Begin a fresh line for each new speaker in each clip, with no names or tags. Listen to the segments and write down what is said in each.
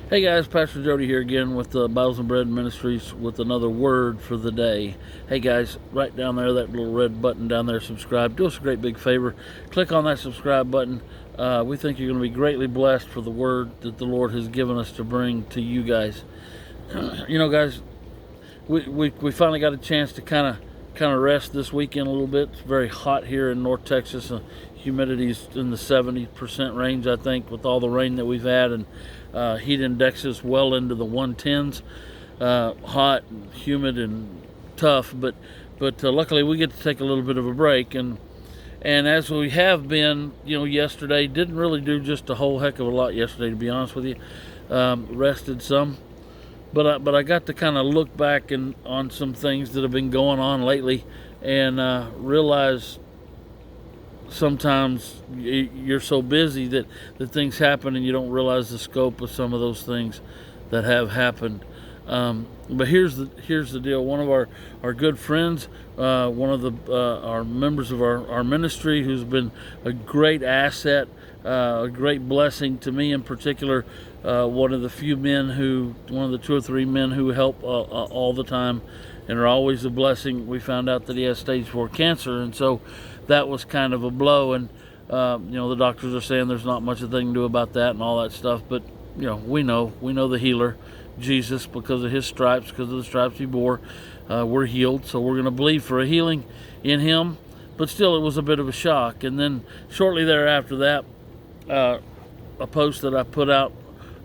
Hey guys, Pastor Jody here again with the Bibles and Bread Ministries with another word for the day. Hey guys, right down there, that little red button down there, subscribe. Do us a great big favor. Click on that subscribe button. We think you're going to be greatly blessed for the word that the Lord has given us to bring to you guys. You know, guys, we finally got a chance to kind of rest this weekend a little bit. It's very hot here in North Texas. Humidity's in the 70% range, I think, with all the rain that we've had, and heat indexes well into the 110s. Hot and humid and tough, but luckily we get to take a little bit of a break, and as we have been, yesterday didn't really do just a whole heck of a lot yesterday, to be honest with you. Rested some, but I got to kind of look back on some things that have been going on lately, and realize sometimes you're so busy that things happen and you don't realize the scope of some of those things that have happened. But here's the deal. One of our good friends, one of our members of our ministry, who's been a great asset, a great blessing to me in particular, one of the two or three men who help all the time and are always a blessing. We found out that he has stage 4 cancer, and so that was kind of a blow. And the doctors are saying there's not much a thing to do about that and all that stuff. But we know the healer, Jesus, because of his stripes, because of the stripes he bore, we're healed. So we're going to believe for a healing in him. But still, it was a bit of a shock. And then shortly thereafter that, a post that I put out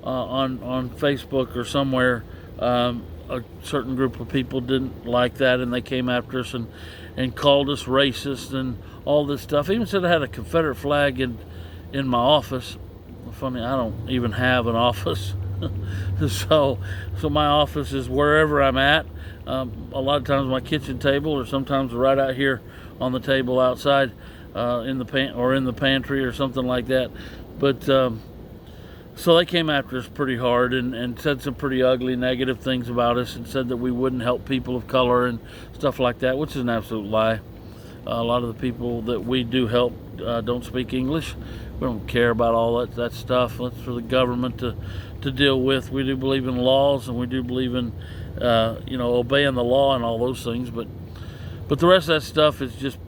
on Facebook or somewhere, a certain group of people didn't like that, and they came after us and called us racist and all this stuff. Even said I had a Confederate flag in my office. Funny, I don't even have an office. so my office is wherever I'm at. A lot of times my kitchen table, or sometimes right out here on the table outside, in the pantry or something like that. But so they came after us pretty hard and said some pretty ugly, negative things about us, and said that we wouldn't help people of color and stuff like that, which is an absolute lie. A lot of the people that we do help don't speak English. We don't care about all that stuff. That's for the government to deal with. We do believe in laws, and we do believe in obeying the law and all those things. But the rest of that stuff is just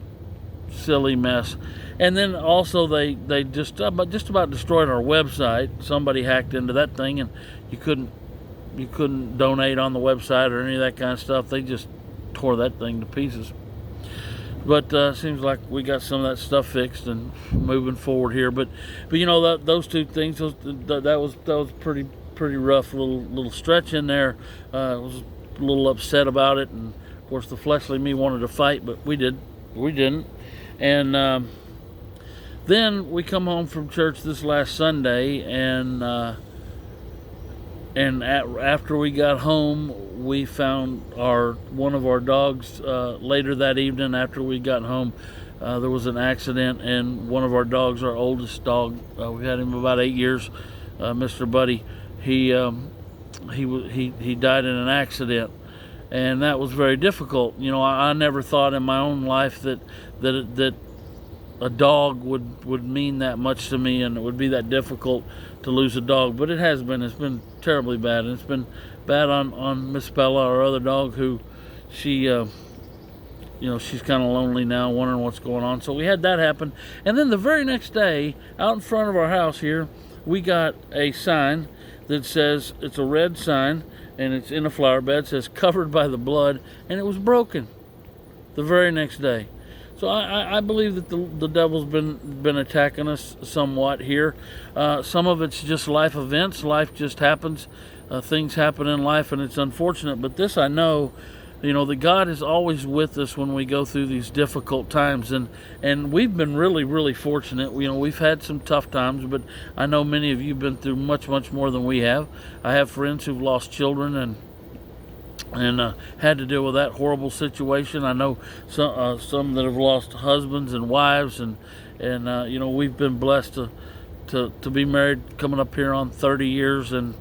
silly mess. And then also they just about destroyed our website. Somebody hacked into that thing, and you couldn't donate on the website or any of that kind of stuff. They just tore that thing to pieces. But seems like we got some of that stuff fixed and moving forward here. But those two things, that was pretty rough little stretch in there. I was a little upset about it, and of course the fleshly me wanted to fight, but we didn't. And then we come home from church this last Sunday, and after we got home, we found one of our dogs later that evening. After we got home, there was an accident, and one of our dogs, our oldest dog, we had him about 8 years, Mr. Buddy. He died in an accident, and that was very difficult. I never thought in my own life that a dog would mean that much to me, and it would be that difficult to lose a dog. But it has been. It's been terribly bad, and it's been bad on Miss Bella, our other dog, who she's kind of lonely now, wondering what's going on. So we had that happen, and then the very next day, out in front of our house here, we got a sign that says, it's a red sign, and it's in a flower bed. It says "Covered by the Blood," and it was broken the very next day. So I believe that the devil's been attacking us somewhat here. Some of it's just life events. Life just happens. Things happen in life, and it's unfortunate. But this I know, that God is always with us when we go through these difficult times. And we've been really, really fortunate. We've had some tough times, but I know many of you have been through much, much more than we have. I have friends who've lost children and had to deal with that horrible situation. I know some that have lost husbands and wives, and we've been blessed to be married, coming up here on 30 years, and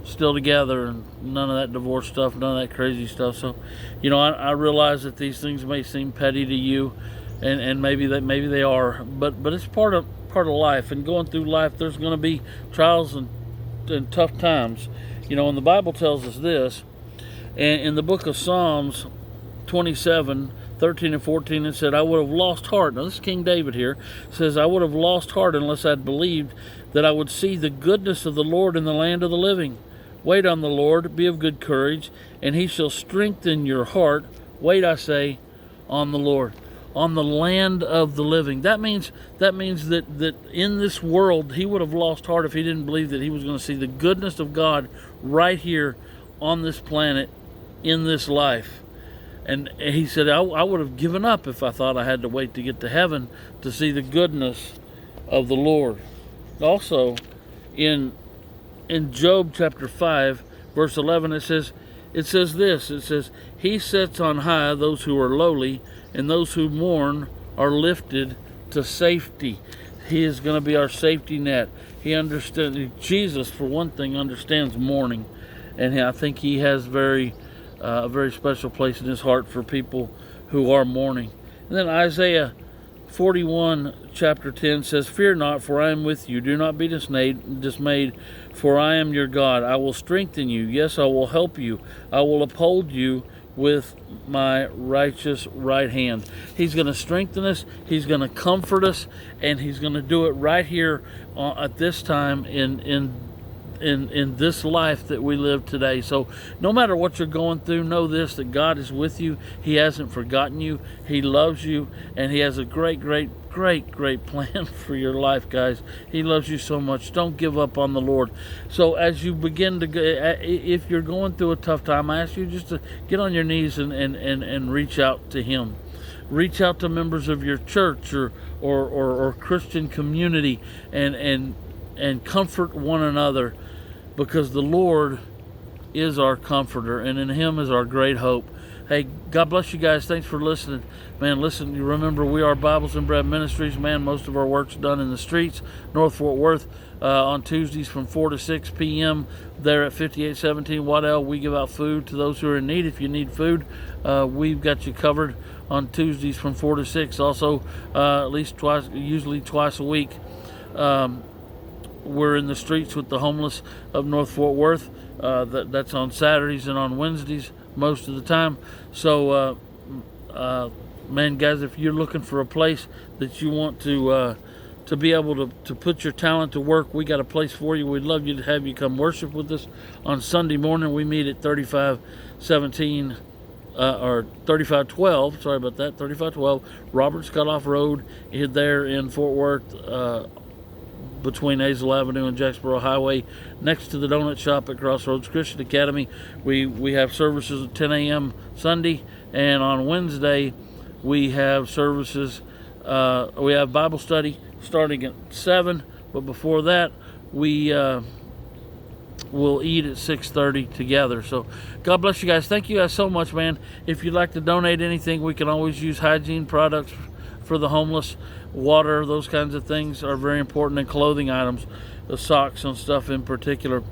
still together, and none of that divorce stuff, none of that crazy stuff. So, I realize that these things may seem petty to you, and maybe they are, but it's part of life. And going through life, there's going to be trials and in tough times. And the Bible tells us this, and in the book of Psalms 27:13 and 14, it said, I would have lost heart. Now, this is King David here. It says, I would have lost heart unless I'd believed that I would see the goodness of the Lord in the land of the living. Wait on the Lord, be of good courage, and he shall strengthen your heart. Wait, I say, on the Lord. On the land of the living. That means that in this world, he would have lost heart if he didn't believe that he was going to see the goodness of God right here on this planet, in this life. And he said, I would have given up if I thought I had to wait to get to heaven to see the goodness of the Lord. Also, in Job chapter 5, verse 11, it says this, it says, he sets on high those who are lowly, and those who mourn are lifted to safety. He is going to be our safety net. He understands, Jesus, for one thing, understands mourning. And I think he has a very special place in his heart for people who are mourning. And then Isaiah 41, chapter 10 says, fear not, for I am with you. Do not be dismayed, for I am your God. I will strengthen you. Yes, I will help you. I will uphold you with my righteous right hand. He's going to strengthen us. He's going to comfort us, and he's going to do it right here at this time in this life that we live today. So no matter what you're going through, know this, that God is with you. He hasn't forgotten you. He loves you, and he has a great plan for your life, guys. He loves you so much. Don't give up on the Lord. So as you begin to go, if you're going through a tough time, I ask you just to get on your knees and reach out to him. Reach out to members of your church or Christian community and comfort one another, because the Lord is our comforter, and in him is our great hope. Hey, God bless you guys. Thanks for listening. Man, listen, you remember we are Bibles and Bread Ministries. Man, most of our work's done in the streets, North Fort Worth, on Tuesdays from 4 to 6 p.m. there at 5817 Waddell. We give out food to those who are in need. If you need food, we've got you covered on Tuesdays from 4 to 6. Also, at least usually twice a week, we're in the streets with the homeless of North Fort Worth. That's on Saturdays and on Wednesdays most of the time. So, man, guys, if you're looking for a place that you want to be able to put your talent to work, we got a place for you. We'd love you to have you come worship with us on Sunday morning. We meet at 3517 or 3512. Sorry about that. 3512 Roberts Cutoff Road there in Fort Worth. Between Hazel Avenue and Jacksboro Highway, next to the donut shop at Crossroads Christian Academy. We have services at 10 a.m. Sunday, and on Wednesday we have services. We have Bible study starting at 7, but before that we will eat at 6:30 together. So God bless you guys. Thank you guys so much, man. If you'd like to donate anything, we can always use hygiene products for the homeless. Water, those kinds of things are very important, and clothing items, the socks and stuff in particular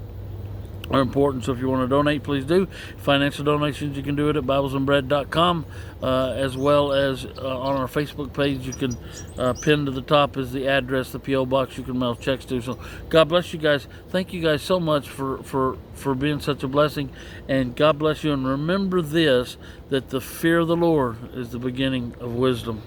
are important. So if you want to donate, please do. Financial donations, you can do it at biblesandbread.com, as well as on our Facebook page. You can pin to the top is the address, the P.O. box you can mail checks to. So God bless you guys. Thank you guys so much for being such a blessing, and God bless you. And remember this, that the fear of the Lord is the beginning of wisdom.